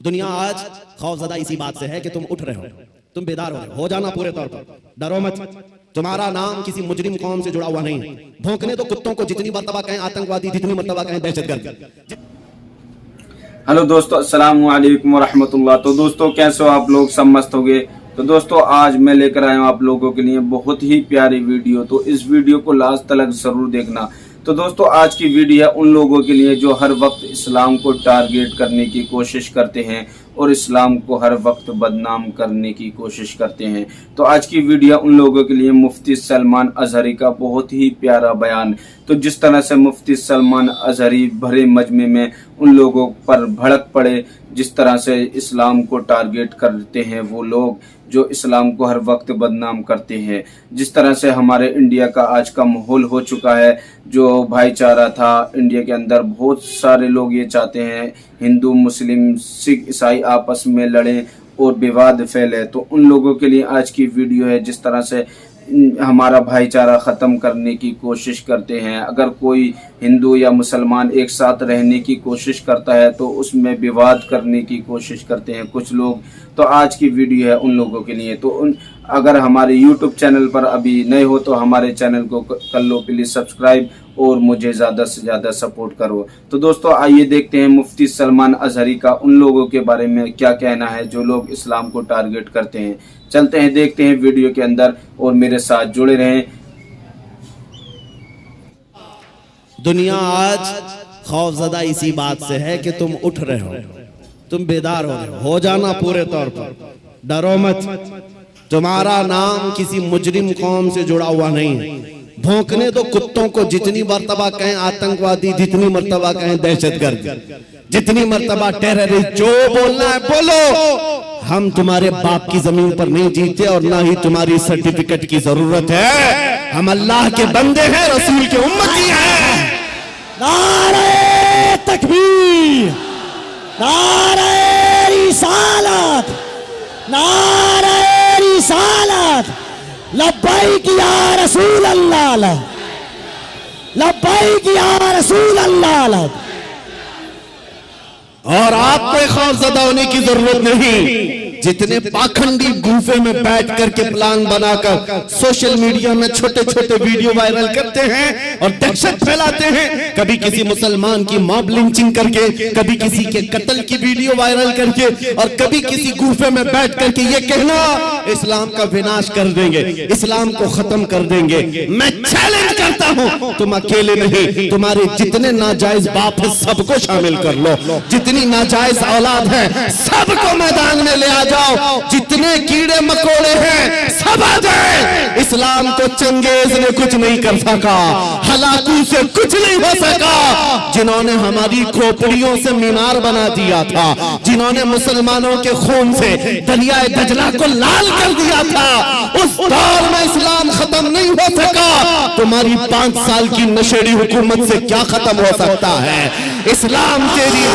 दुनिया आज खौफजदा इसी बात से है कि तुम उठ रहे हो, तुम बेदार हो जाना पूरे तौर पर, डरो मत। तुम्हारा नाम किसी मुजरिम कौम से जुड़ा हुआ नहीं। भौंकने तो कुत्तों को जितनी मर्तबा कहें आतंकवादी, जितनी मर्तबा कहें दहशतगर्द। हेलो दोस्तों, अस्सलाम वालेकुम वरहमतुल्लाह। तो दोस्तों कैसे हो आप लोग, सब मस्त हो गए। तो दोस्तों आज मैं लेकर आया हूँ आप लोगों के लिए बहुत ही प्यारी वीडियो, तो इस वीडियो को लास्ट तक जरूर देखना। तो दोस्तों आज की वीडियो है उन लोगों के लिए जो हर वक्त इस्लाम को टारगेट करने की कोशिश करते हैं और इस्लाम को हर वक्त बदनाम करने की कोशिश करते हैं। तो आज की वीडियो उन लोगों के लिए मुफ्ती सलमान अजहरी का बहुत ही प्यारा बयान। तो जिस तरह से मुफ्ती सलमान अजहरी भरे मजमे में उन लोगों पर भड़क पड़े, जिस तरह से इस्लाम को टारगेट करते हैं वो लोग जो इस्लाम को हर वक्त बदनाम करते हैं, जिस तरह से हमारे इंडिया का आज का माहौल हो चुका है, जो भाईचारा था इंडिया के अंदर, बहुत सारे लोग ये चाहते हैं हिंदू मुस्लिम सिख ईसाई आपस में लड़ें और विवाद फैले। तो उन लोगों के लिए आज की वीडियो है, जिस तरह से हमारा भाईचारा ख़त्म करने की कोशिश करते हैं। अगर कोई हिंदू या मुसलमान एक साथ रहने की कोशिश करता है तो उसमें विवाद करने की कोशिश करते हैं कुछ लोग। तो आज की वीडियो है उन लोगों के लिए। तो अगर हमारे यूट्यूब चैनल पर अभी नए हो तो हमारे चैनल को कर लो प्लीज़ सब्सक्राइब और मुझे ज़्यादा से ज़्यादा सपोर्ट करो। तो दोस्तों आइए देखते हैं मुफ्ती सलमान अजहरी का उन लोगों के बारे में क्या कहना है जो लोग इस्लाम को टारगेट करते हैं। चलते हैं, देखते हैं वीडियो के अंदर और मेरे साथ जुड़े रहें। दुनिया आज खौफजदा इसी बात से है कि तुम उठ रहे हो, तुम बेदार हो जाना पूरे तौर पर, डरो मत। तुम्हारा नाम किसी मुजरिम कौम से जुड़ा हुआ नहीं। भौंकने तो कुत्तों को जितनी मर्तबा कहें आतंकवादी, जितनी मर्तबा कहें दहशतगर्द, जितनी मर्तबा टेररिस्ट, जो बोलना है बोलो। हम तुम्हारे बाप की जमीन पर नहीं जीते और ना ही तुम्हारी सर्टिफिकेट की जरूरत है। हम अल्लाह के बंदे हैं, रसूल के उम्मती हैं। नारे तकबीर, नारे रिसालत, नारे रिसालत, लब्बैक या रसूल अल्लाह, लब्बैक या रसूल अल्लाह। और आपको खौफजदा होने की जरूरत नहीं। जितने पाखंडी गुफे में बैठ करके प्लान बनाकर सोशल मीडिया में छोटे छोटे वीडियो वायरल करते हैं और दहशत फैलाते हैं, कभी किसी मुसलमान की मॉब लिंचिंग करके, कभी किसी के कत्ल की वीडियो वायरल करके, और कभी किसी गुफे में बैठ करके ये कहना इस्लाम का विनाश कर देंगे, इस्लाम को खत्म कर देंगे। मैं चैलेंज करता हूं, तुम अकेले नहीं, तुम्हारे जितने नाजायज बाप है सबको शामिल कर लो, जितनी नाजायज औलाद है सबको मैदान में ले आ जाओ, जितने कीड़े मकोड़े हैं सब आ जाए। इस्लाम को चंगेज ने कुछ नहीं कर सका, हलाकू से कुछ नहीं हो सका। जिन्होंने हमारी खोपड़ियों से मीनार बना दिया था, जिन्होंने मुसलमानों के खून से दरियाए दजला को लाल कर दिया था, उस दौर में इस्लाम खत्म नहीं हो सका। तुम्हारी 5 साल की नशेड़ी हुकूमत से क्या खत्म हो सकता है? इस्लाम तेरी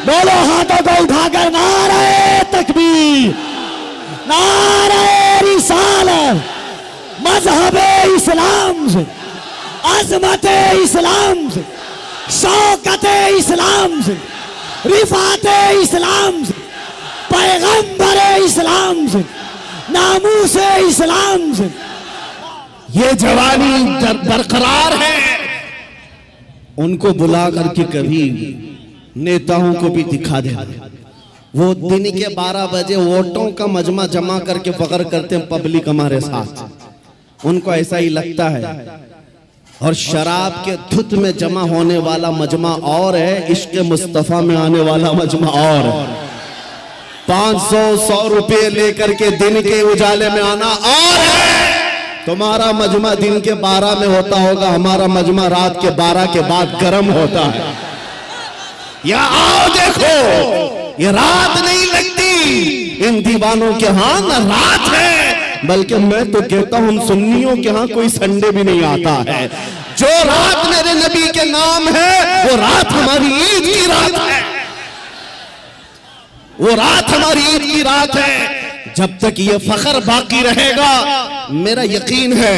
बोलो हाथों को उठाकर नारे तकबीर, नारे रिसालत, मजहबे इस्लाम से, अजमते इस्लाम से, शौकते इस्लाम से, रिफाते इस्लाम से, पैगंबरे इस्लाम से, नामूसे इस्लाम से। ये जवानी बरकरार है। उनको बुला करके कभी नेताओं को भी दिखा दे। वो दिन के 12 बजे वोटों का मजमा जमा करके फख्र करते हैं पब्लिक हमारे साथ, उनको ऐसा ही लगता है। और शराब के धुत में जमा होने वाला मजमा और है, इश्क मुस्तफा में आने वाला मजमा और है। 500-100 रुपये लेकर के दिन के उजाले में आना और है। तुम्हारा मजमा दिन के 12 में होता होगा, हमारा मजमा रात के 12 के बाद गर्म होता है। या आओ देखो, ये रात नहीं लगती इन दीवानों के हाथ, ना रात है, बल्कि मैं तो कहता हूं सुन्नियों के यहाँ कोई संडे भी नहीं आता है। जो रात मेरे नबी के नाम है वो रात हमारी ईद की रात है, वो रात हमारी ईद की रात है। जब तक ये फख्र बाकी रहेगा, मेरा यकीन है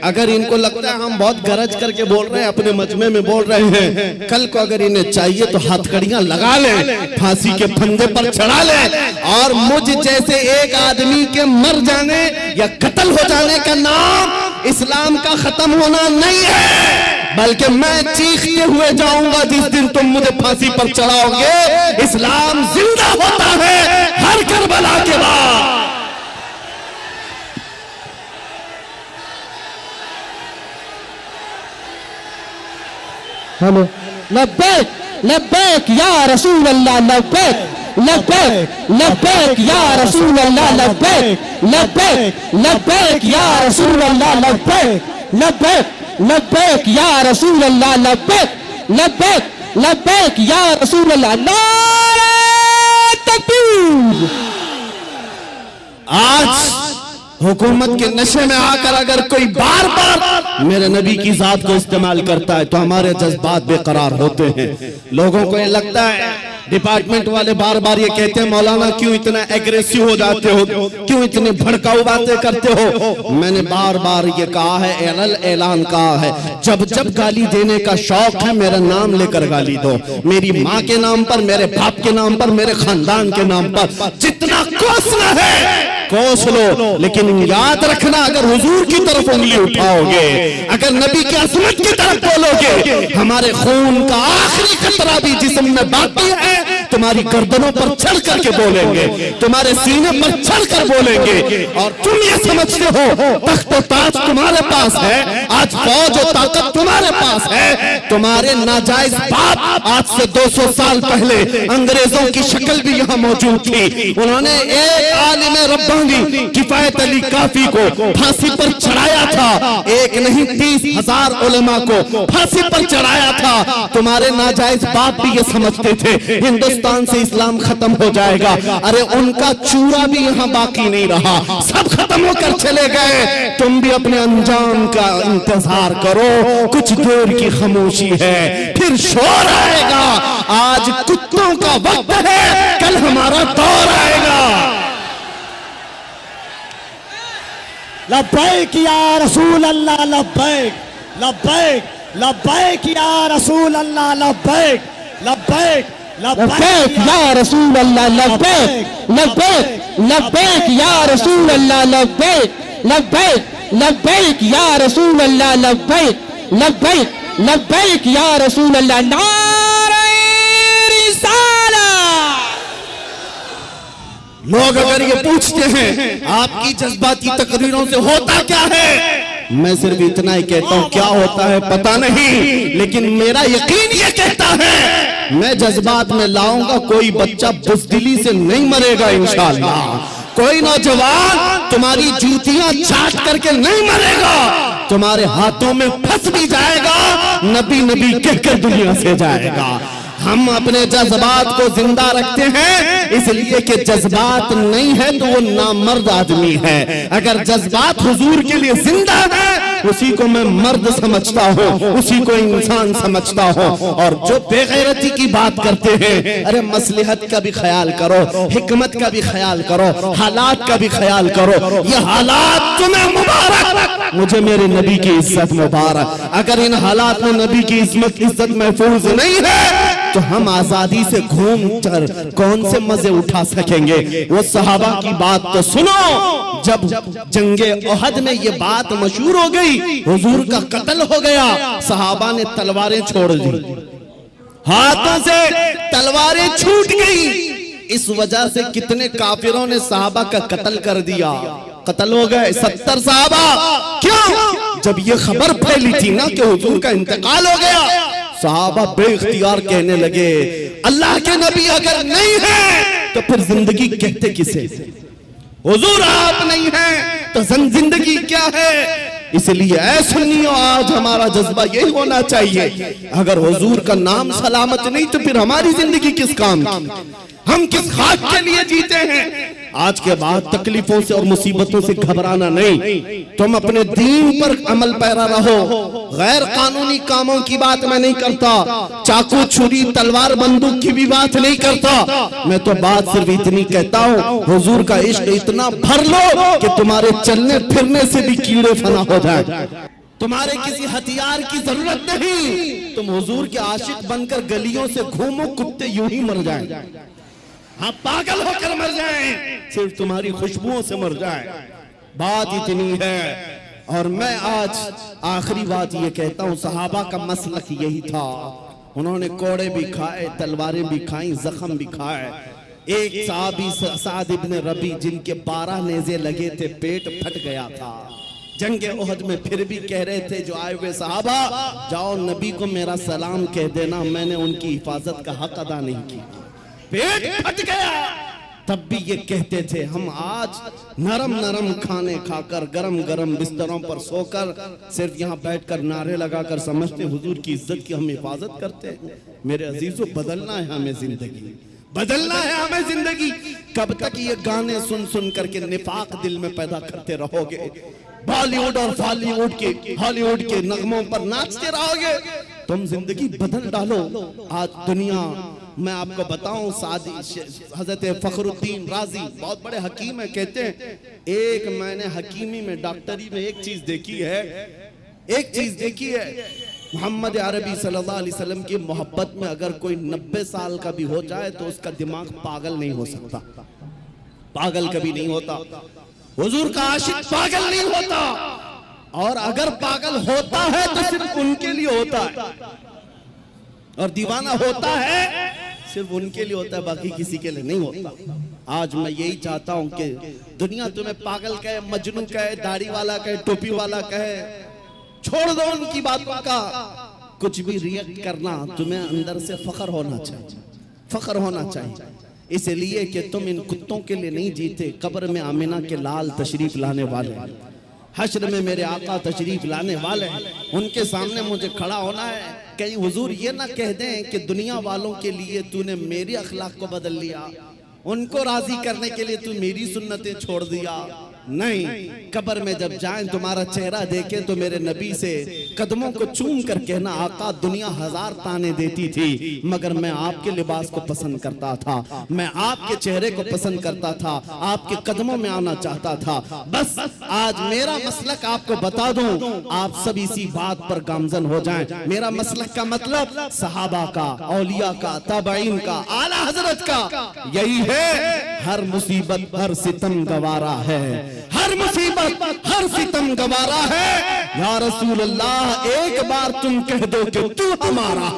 अगर इनको लगता है हम बहुत गरज करके बोल रहे हैं, अपने मजमे में बोल रहे हैं, कल को अगर इन्हें चाहिए तो हथकड़ियां लगा लें, फांसी के फंदे पर चढ़ा लें और मुझ जैसे एक आदमी के मर जाने या कत्ल हो जाने का नाम इस्लाम का खत्म होना नहीं है, बल्कि मैं चीखते हुए जाऊंगा जिस दिन तुम मुझे फांसी पर चढ़ाओगे। इस्लाम जिंदा होता है हर करबला के बाद। हेलो, लब्बैक लब्बैक या रसूल अल्लाह, लब्बैक लब्बैक लब्बैक या रसूल अल्लाह, लब्बैक लब्बैक लब्बैक या रसूल अल्लाह, लब्बैक लब्बैक लब्बैक या रसूल अल्लाह, लब्बैक लब्बैक लब्बैक या रसूल अल्लाह। नारे तकबीर। आज हुकूमत के नशे में आकर अगर कोई बार बार मेरे नबी की जात को इस्तेमाल करता है तो हमारे जज्बात बेकरार होते हैं। लोगों को ये लगता है, डिपार्टमेंट वाले बार बार ये कहते हैं मौलाना क्यों इतना एग्रेसिव हो जाते हो, क्यों इतनी भड़काऊ बातें करते हो। मैंने बार बार ये कहा है, ऐलान कहा है, जब जब गाली देने का शौक है मेरा नाम लेकर गाली दो, मेरी माँ के नाम पर, मेरे बाप के नाम पर, मेरे खानदान के नाम पर, जितना कोसना है कोस लो, लेकिन याद रखना अगर हुजूर की तरफ उंगली उठाओगे, अगर नबी की अजमत की तरफ बोलोगे, हमारे खून का आखिरी कतरा भी जिस्म में बाकी है तुम्हारी गर्दनों पर चढ़ करके बोलेंगे, तुम्हारे सीने पर चढ़ कर बोलेंगे। और तुम ये समझते हो तख्त ताज तुम्हारे पास है, आज फौज और ताकत तुम्हारे पास है। तुम्हारे नाजायज बाप आज से 200 साल पहले अंग्रेजों की शक्ल भी यहाँ मौजूद थी, उन्होंने एक आलिम रब्बानी किफायत अली काफी को फांसी पर चढ़ाया था, एक नहीं 30,000 उलेमा को फांसी पर चढ़ाया था। तुम्हारे नाजायज बाप भी ये समझते थे हिंदुस्तान से इस्लाम खत्म हो जाएगा, अरे उनका चूरा भी यहाँ बाकी नहीं रहा, सब खत्म होकर चले गए। तुम भी अपने अंजाम का इंतजार करो, कुछ देर की खामोशी है फिर शोर आएगा। आज कुत्तों का वक्त है, कल हमारा दौर आएगा। लब्बैक या रसूल अल्लाह, लब्बैक लब्बैक लब्बैक या रसूल अल्लाह, लब्बैक लब्बैक लब्बैक या रसूल अल्लाह, लब्बैक लब्बैक लब्बैक या रसूल अल्लाह, लब्बैक लब्बैक लब्बैक या रसूल अल्लाह, लब्बैक लब्बैक लब्बैक या रसूल अल्लाह। नारे रिसालत। लोग अगर ये पूछते हैं आपकी जज्बाती तकरीरों से होता क्या है, मैं सिर्फ इतना ही कहता हूं क्या होता है पता नहीं, लेकिन मेरा यकीन ये कहता है मैं जज्बात में लाऊंगा, कोई बच्चा बुज़दिली से नहीं मरेगा इंशाअल्लाह, कोई नौजवान तुम्हारी जूतियां चाट करके नहीं मरेगा, तुम्हारे हाथों में फंस भी जाएगा, नबी नबी कहकर दुनिया से जाएगा। हम अपने जज्बात को जिंदा रखते हैं इसलिए कि जज्बात नहीं है तो वो नामर्द आदमी है। अगर जज्बात हुजूर के लिए जिंदा है उसी को मैं मर्द समझता हूँ, उसी को इंसान समझता हूँ। और जो बेगैरती की बात करते हैं, अरे मसलहत का भी ख्याल करो, हिकमत का भी ख्याल करो, हालात का भी ख्याल करो। ये हालात तुम्हें मुबारक, मुझे मेरे नबी की इज्जत मुबारक। अगर इन हालात में नबी की इज्जत महफूज नहीं है तो हम आजादी से घूम कर कौन से मजे उठा सकेंगे। वो सहाबा की बात तो सुनो, जब जंगे ओहद में ये बात मशहूर हो गई, हुजूर का कत्ल हो गया, सहाबा ने तलवारें छोड़ दी, हाथों से तलवारें छूट गई। इस वजह से कितने काफिरों ने सहाबा का कत्ल कर दिया, कत्ल हो गए 70 सहाबा। क्यों? जब ये खबर फैली थी ना कि हुजूर का इंतकाल हो गया, सहाबा बेइख्तियार कहने लगे अल्लाह के नबी अगर नहीं है तो फिर जिंदगी कहते किसे, हुजूर आप नहीं हैं तो जिंदगी क्या है। इसलिए ऐ सुन्नियों, आज हमारा जज्बा यही होना चाहिए, अगर हुजूर का नाम सलामत नहीं तो फिर हमारी जिंदगी किस काम की, हम किस खाक के लिए जीते हैं। आज के बाद तकलीफों से और मुसीबतों से घबराना नहीं। तुम अपने दीन पर अमल पैरा रहो। गैर कानूनी कामों की बात मैं नहीं करता, चाकू छुरी तलवार बंदूक की भी बात नहीं करता। मैं तो बात सिर्फ इतनी कहता हूँ, हुजूर का इश्क इतना भर लो कि तुम्हारे चलने फिरने से भी कीड़े फना हो जाए। तुम्हारे किसी हथियार की जरूरत नहीं, तुम हुजूर के आशिक बनकर गलियों से घूमो, कुत्ते यूं ही मर जाएं। हाँ, पागल होकर मर जाएं, सिर्फ तुम्हारी खुशबुओं से मर जाएं। बात इतनी है। और मैं आज आखिरी बात ये कहता हूँ, सहाबा का मसलक यही था। उन्होंने कोड़े भी खाए, तलवारें भी खाई, जख्म भी खाए। एक साहबी साद इब्न रबी, जिनके 12 नेज़े लगे थे, पेट फट गया था जंगे उहद में, फिर भी कह रहे थे जो आए हुए सहाबा, जाओ नबी को मेरा सलाम कह देना, मैंने उनकी हिफाजत का हक अदा नहीं किया। पेट फट गया, तब भी ये कहते थे, हम आज नरम नरम खाने खाकर, गरम गरम बिस्तरों पर सोकर, सिर्फ यहाँ बैठकर नारे लगाकर समझते हुजूर की इज्जत की हम हिफाजत करते हैं। मेरे अजीजों, बदलना है हमें जिंदगी, बदलना है हमें जिंदगी। कब तक ये गाने सुन सुन करके निफाक दिल में पैदा करते रहोगे? बॉलीवुड और बॉलीवुड के हॉलीवुड के नगमों पर नाचते रहोगे? तुम जिंदगी बदल डालो। आज दुनिया, मैं आपको बताऊं, हजरत फखरुद्दीन राजी बहुत बड़े हकीम है, कहते हैं एक मैंने हकीमी में, डॉक्टरी में एक चीज देखी है, मोहम्मद अरबी सल्लल्लाहु अलैहि वसल्लम की मोहब्बत में अगर कोई 90 साल का भी हो जाए तो उसका दिमाग पागल नहीं हो सकता, पागल कभी नहीं होता। हुजूर का आशिक पागल नहीं होता, और अगर पागल होता है तो सिर्फ उनके लिए होता है, और दीवाना होता है सिर्फ उनके लिए होता है, बाकी किसी के लिए नहीं होता। आज मैं यही चाहता हूं कि दुनिया तुम्हें पागल कहे, मजनू कहे, दाढ़ी वाला कहे, टोपी वाला कहे, छोड़ दो उनकी बातों का। कुछ भी रिएक्ट करना, तुम्हें अंदर से फख्र होना चाहिए, फख्र होना चाहिए, इसलिए कि तुम इन कुत्तों के लिए नहीं जीते। कब्र में आमिना के लाल तशरीफ लाने वाले, हश्र में मेरे आका तशरीफ लाने वाले, उनके सामने मुझे खड़ा होना है। कहीं हुजूर ये ना कह दें कि दुनिया वालों के लिए तूने मेरी अखलाक को बदल लिया, उनको राजी करने के लिए तू मेरी सुन्नतें छोड़ दिया। नहीं, कब्र में जब जाएं तुम्हारा चेहरा देखें तो मेरे नबी से कदमों को चूम कर कहना, आका दुनिया 1000 ताने देती थी मगर मैं आपके लिबास को पसंद करता था, मैं आपके चेहरे को पसंद करता था, आपके कदमों में आना चाहता था। बस आज मेरा मसलक आपको बता दूं, आप सब इसी बात पर गामजन हो जाएं। मेरा मसलक का मतलब सहाबा का, औलिया का, ताबईन का, आला हजरत का यही है, हर मुसीबत हर सितम गवारा है, हर मुसीबत हर सितम गवारा है। या रसूल अल्लाह, एक बार तुम कह दो कि तू हमारा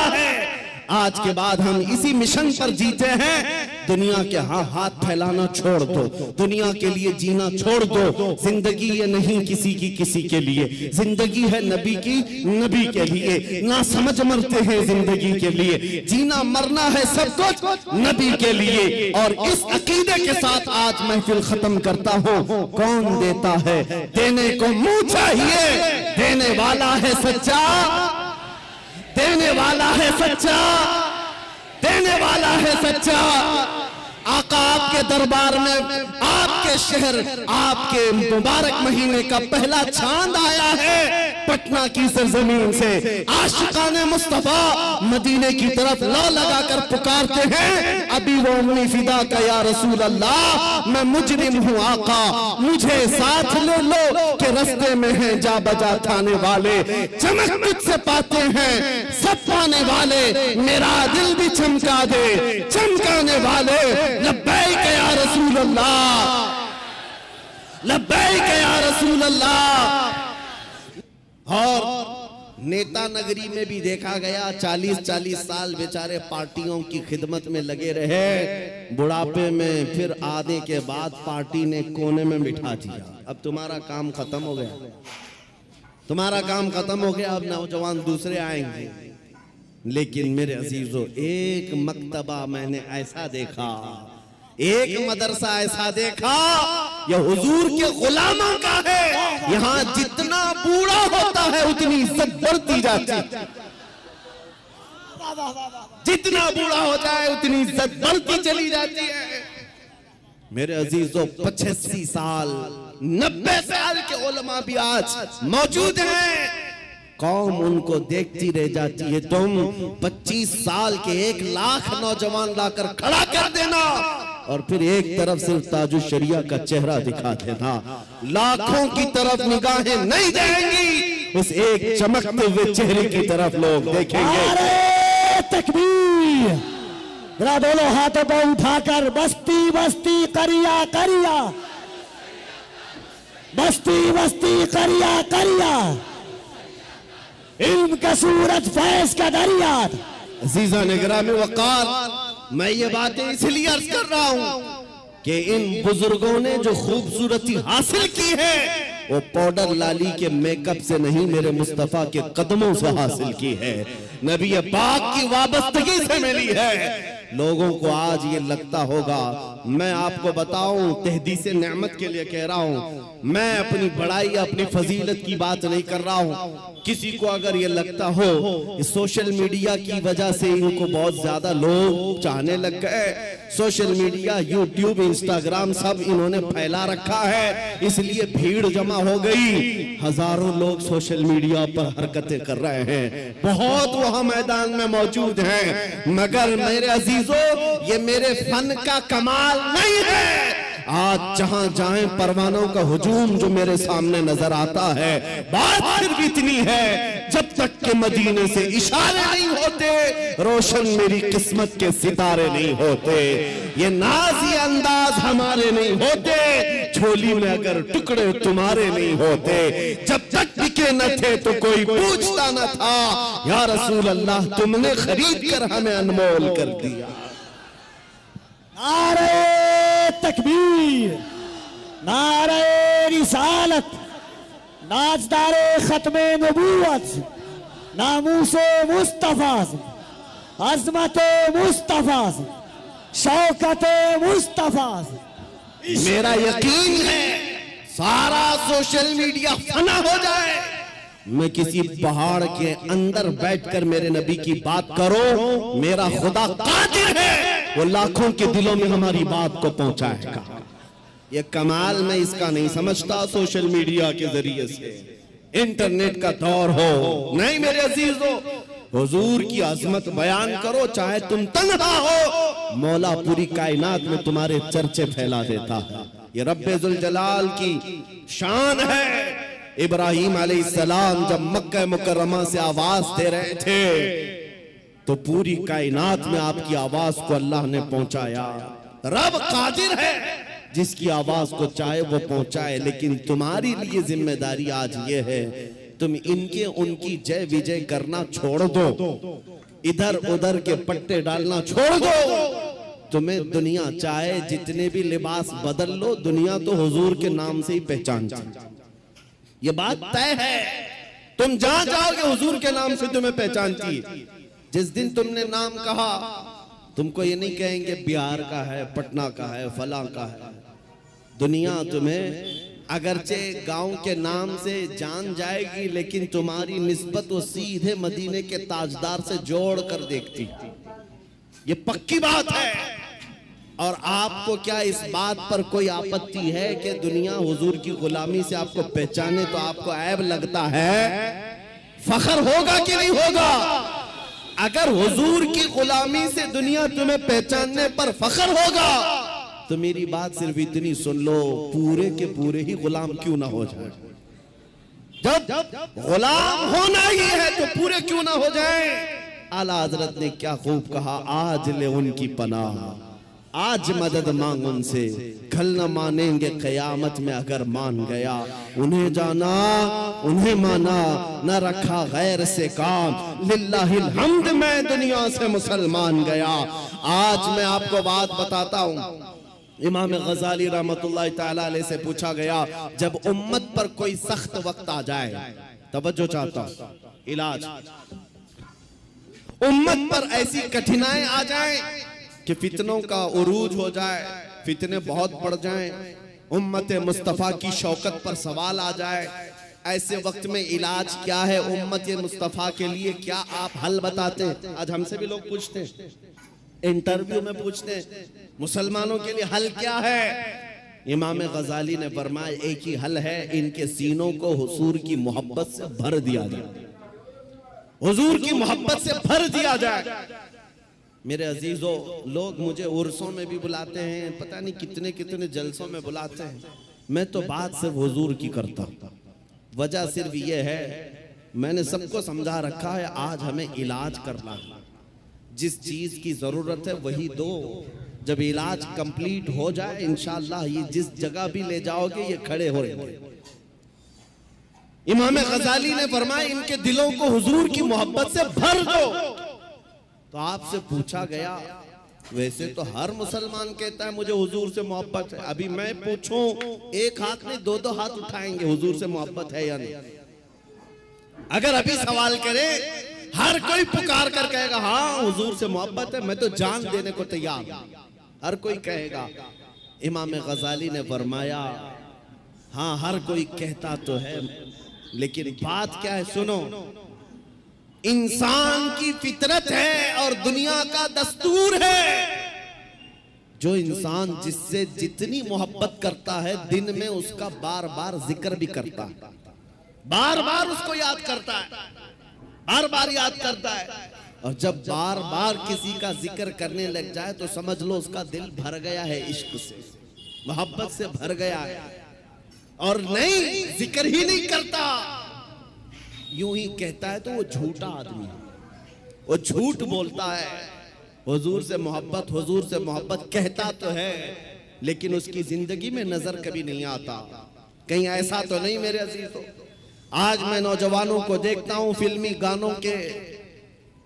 है। आज के बाद हम इसी मिशन पर जीते हैं। दुनिया के हाथ फैलाना छोड़ दो, दुनिया के लिए जीना छोड़ दो। जिंदगी ये नहीं किसी के लिए, जिंदगी है नबी की, नबी के लिए। ना समझ मरते हैं जिंदगी के लिए, जीना मरना है सब कुछ नबी के लिए। और इस अकीदे के साथ आज महफिल खत्म करता हूँ। कौन देता है? देने को मुंह चाहिए, देने वाला है सच्चा, देने वाला है सच्चा, देने वाला है सच्चा। आका आपके दरबार में, आपके शहर, आपके मुबारक महीने का पहला चांद आया है पटना की सरजमीन से। आशिकाने मुस्तफा मदीने की तरफ ला लगाकर पुकारते हैं, अभी वो उम्मी फिदा का या रसूल अल्लाह, मैं मुजरिम हूँ आका, मुझे साथ ले लो कि रस्ते में है जा बजा थाने वाले। चमक तुझसे पाते हैं सब पाने वाले, मेरा दिल भी चमका दे चमकाने वाले। लब्बैक या रसूल अल्लाह, लब्बैक या रसूल अल्लाह। और नेता नगरी में भी देखा गया, 40-40 साल बेचारे पार्टियों की खिदमत में लगे रहे, बुढ़ापे में फिर आने के बाद पार्टी ने कोने में बिठा दिया। अब तुम्हारा काम खत्म हो गया, तुम्हारा काम खत्म हो गया, अब नौजवान दूसरे आएंगे। लेकिन मेरे अजीजों, एक मकतबा मैंने ऐसा देखा, एक मदरसा ऐसा देखा, यह हुजूर के गुलामों का है। यहाँ जितना बूढ़ा होता है उतनी इज्जत बढ़ती जाती है। जितना बूढ़ा हो जाए उतनी इज्जत बढ़ती चली जाती है। मेरे अजीजों 85 साल 90 साल के उलमा भी आज मौजूद हैं। कौम उनको देखती रह जाती है। तुम 25 साल के 1 लाख नौजवान लाकर खड़ा कर देना और फिर एक तरफ सिर्फ ताजु शरिया का चेहरा दिखा देना, लाखों की तरफ निगाहें नहीं जाएंगी, उस एक चमकते हुए चेहरे की तरफ लोग देखेंगे। नारे तकबीर, जरा दोनों हाथों को उठाकर बस्ती बस्ती करिया करिया, बस्ती बस्ती करिया करिया, इल्म का सूरज फैज का दरिया। अजीजा निगरामी वक़ार, मैं ये बातें इसलिए अर्ज कर रहा हूं कि इन बुजुर्गों ने जो खूबसूरती हासिल की है वो पाउडर लाली के मेकअप से नहीं, मेरे मुस्तफा के कदमों से हासिल की है, नबी पाक की वाबस्तगी से मिली है। लोगों को आज ये लगता होगा, मैं आपको बताऊं तहदीस नेमत के लिए कह रहा हूं, मैं अपनी बड़ाई अपनी फजीलत की बात नहीं कर रहा हूं। किसी को अगर ये लगता हो सोशल मीडिया की वजह से इनको बहुत ज्यादा लोग चाहने लग गए, सोशल मीडिया यूट्यूब इंस्टाग्राम सब इन्होंने फैला रखा है, इसलिए भीड़ जमा हो गई, हजारों लोग सोशल मीडिया पर हरकतें कर रहे हैं, बहुत वहां मैदान में मौजूद हैं, मगर मेरे अजीजों ये मेरे फन का कमाल नहीं है। आज जहां जाएं परवानों का हुजूम जो मेरे सामने नजर आता है, बात सिर्फ इतनी है, जब तक के मदीने से इशारे नहीं होते, रोशन मेरी किस्मत के सितारे नहीं होते, ये नाज़ी अंदाज हमारे नहीं होते, झोली में अगर टुकड़े तुम्हारे नहीं होते, जब तक बिके न थे तो कोई पूछता न था, या रसूल अल्लाह तुमने खरीद कर हमें अनमोल कर दिया। नारे तकबीर, नारे रिसालत, नाजदारे खत्मे नबूवत, नामूसे मुस्तफा, अजमते मुस्तफा, शौकते मुस्तफा। मेरा यकीन है सारा सोशल मीडिया फना हो जाए, मैं किसी पहाड़ के अंदर बैठकर मेरे नबी की बात करो, मेरा खुदा कादिर है, वो लाखों के दिलों में हमारी बात को पहुंचाएगा। ये कमाल मैं इसका नहीं समझता सोशल मीडिया के जरिए से, इंटरनेट का दौर हो, नहीं मेरे अजीजों, हुजूर की अजमत बयान करो, चाहे तुम तन्हा हो, मौला पूरी कायनात में तुम्हारे चर्चे फैला देता है। ये रब्बे जुल जलाल की शान है। इब्राहिम अलैहिस्सलाम जब मक्का मुकर्रमा से आवाज दे रहे थे तो पूरी कायनात में आपकी आवाज को अल्लाह ने पहुंचाया। रब कादिर है, जिसकी आवाज को चाहे वो पहुंचाए, लेकिन तुम्हारी लिए जिम्मेदारी आज ये है, तुम इनके उनकी जय विजय करना छोड़ दो, इधर उधर के पट्टे डालना छोड़ दो। तुम्हें दुनिया चाहे जितने भी लिबास बदल लो, दुनिया तो हुजूर के नाम से ही पहचानती, ये बात तय है। तुम जहां जाओगे हुजूर के नाम से तुम्हें पहचानती है। जिस दिन तुमने नाम कहा, तुमको ये नहीं कहेंगे बिहार का है, पटना का है, फलां का है, दुनिया तुम्हें अगरचे गांव के नाम से जान जाएगी, लेकिन तुम्हारी निस्बत वो सीधे मदीने के ताजदार से जोड़ कर देखती, ये पक्की बात है। और आपको क्या इस बात पर कोई आपत्ति है कि दुनिया हुजूर की गुलामी से आपको पहचाने तो आपको ऐब लगता है? फख्र होगा कि नहीं होगा? अगर हुजूर की गुलामी से दुनिया तुम्हें पहचानने पर फख्र होगा तो मेरी बात सिर्फ इतनी सुन लो, पूरे के पूरे ही गुलाम क्यों ना हो जाए। जब गुलाम होना ही है तो पूरे क्यों ना हो जाए। आला हजरत ने क्या खूब कहा, आज ले उनकी पनाह, आज मदद मांग उनसे, कल न मानेंगे कयामत में अगर मान गया। उन्हें जाना उन्हें माना, न रखा गैर से काम, लिल्लाहिल हम्द मैं दुनिया से मुसलमान गया। आज मैं आपको बात बताता हूँ, इमाम गजाली रहमतुल्लाह ताला अलैह से पूछा गया, जब उम्मत पर कोई सख्त वक्त आ जाए, तवज्जो चाहता हूँ, इलाज, उम्मत पर ऐसी कठिनाई आ जाए कि फितनों का उरूज हो जाए, फितने बहुत बढ़ जाएं, उम्मत मुस्तफा की शौकत पर सवाल आ जाए, ऐसे वक्त में इलाज क्या है उम्मत मुस्तफा के लिए, क्या आप हल बताते हैं? आज हमसे भी लोग पूछते हैं, इंटरव्यू में पूछते हैं मुसलमानों के लिए हल क्या है। इमाम गजाली ने फरमाया एक ही हल है, इनके सीनों को हुजूर की मोहब्बत से भर दिया जाए, हुजूर की मोहब्बत से भर दिया जाए। मेरे अजीजों, लोग मुझे उर्सों में भी बुलाते हैं, पता नहीं कितने कितने जलसों में बुलाते हैं, मैं तो बात सिर्फ हुजूर की करता हूं। वजह सिर्फ ये है, मैंने सबको समझा रखा है, आज हमें इलाज करना है, जिस चीज की जरूरत है वही दो। जब इलाज कंप्लीट हो जाए इंशाअल्लाह ये जिस जगह भी ले जाओगे ये खड़े हो रहे। इमाम गजाली ने फरमाया इनके दिलों को हुजूर की मोहब्बत से भर दो। तो आपसे पूछा गया, वैसे तो हर मुसलमान कहता है मुझे हुजूर से मोहब्बत है, अभी मैं पूछूं एक हाथ में दो हाथ उठाएंगे हुजूर से मोहब्बत है या नहीं? अगर अभी सवाल करें हर कोई पुकार कर कहेगा हाँ हुजूर से मोहब्बत है, मैं तो जान देने को तैयार हूं, हर कोई कहेगा। इमाम गजाली ने फरमाया हाँ हर कोई कहता तो है, लेकिन बात क्या है सुनो, इंसान की फितरत है और दुनिया का दस्तूर है। जो इंसान जिससे जितनी मोहब्बत करता है दिन में उसका बार बार जिक्र भी करता है, बार बार उसको याद करता है, बार बार याद करता है। और जब बार बार किसी का जिक्र करने लग जाए तो समझ लो उसका दिल भर गया है, इश्क से मोहब्बत से भर गया है। और नहीं जिक्र ही नहीं करता, यूं ही कहता है तो वो झूठा आदमी है, वो झूठ बोलता है। हुजूर से मोहब्बत कहता तो है, लेकिन उसकी जिंदगी में नजर कभी नहीं आता। कहीं ऐसा तो नहीं मेरे अजीजों, आज मैं नौजवानों को देखता हूं फिल्मी गानों के,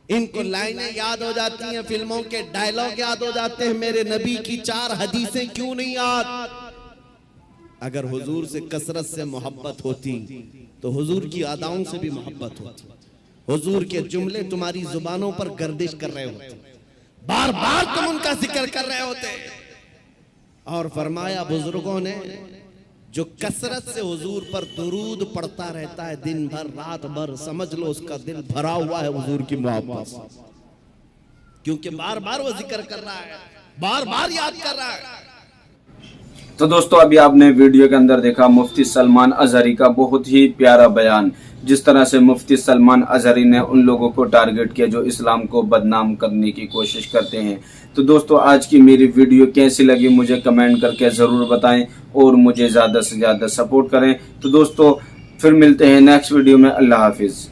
इनको लाइनें याद हो जाती हैं, फिल्मों के डायलॉग याद हो जाते हैं, मेरे नबी की 4 हदीसें क्यों नहीं याद? अगर हुजूर से कसरत से मोहब्बत होती तो हुजूर की अदाओं से भी मोहब्बत होती, हुजूर के जुमले तुम्हारी जुबानों पर गर्दिश कर रहे होते, बार बार तुम उनका जिक्र कर रहे होते। और फरमाया बुजुर्गों ने, जो कसरत से हुजूर पर दुरूद पढ़ता रहता है दिन भर रात भर, समझ लो उसका दिल भरा हुआ है हुजूर की मोहब्बत से, क्योंकि बार बार वो जिक्र कर रहा है, बार बार याद कर रहा है। तो दोस्तों अभी आपने वीडियो के अंदर देखा मुफ्ती सलमान अजहरी का बहुत ही प्यारा बयान, जिस तरह से मुफ्ती सलमान अजहरी ने उन लोगों को टारगेट किया जो इस्लाम को बदनाम करने की कोशिश करते हैं। तो दोस्तों आज की मेरी वीडियो कैसी लगी मुझे कमेंट करके ज़रूर बताएं और मुझे ज़्यादा से ज़्यादा सपोर्ट करें। तो दोस्तों फिर मिलते हैं नेक्स्ट वीडियो में। अल्लाह हाफिज़।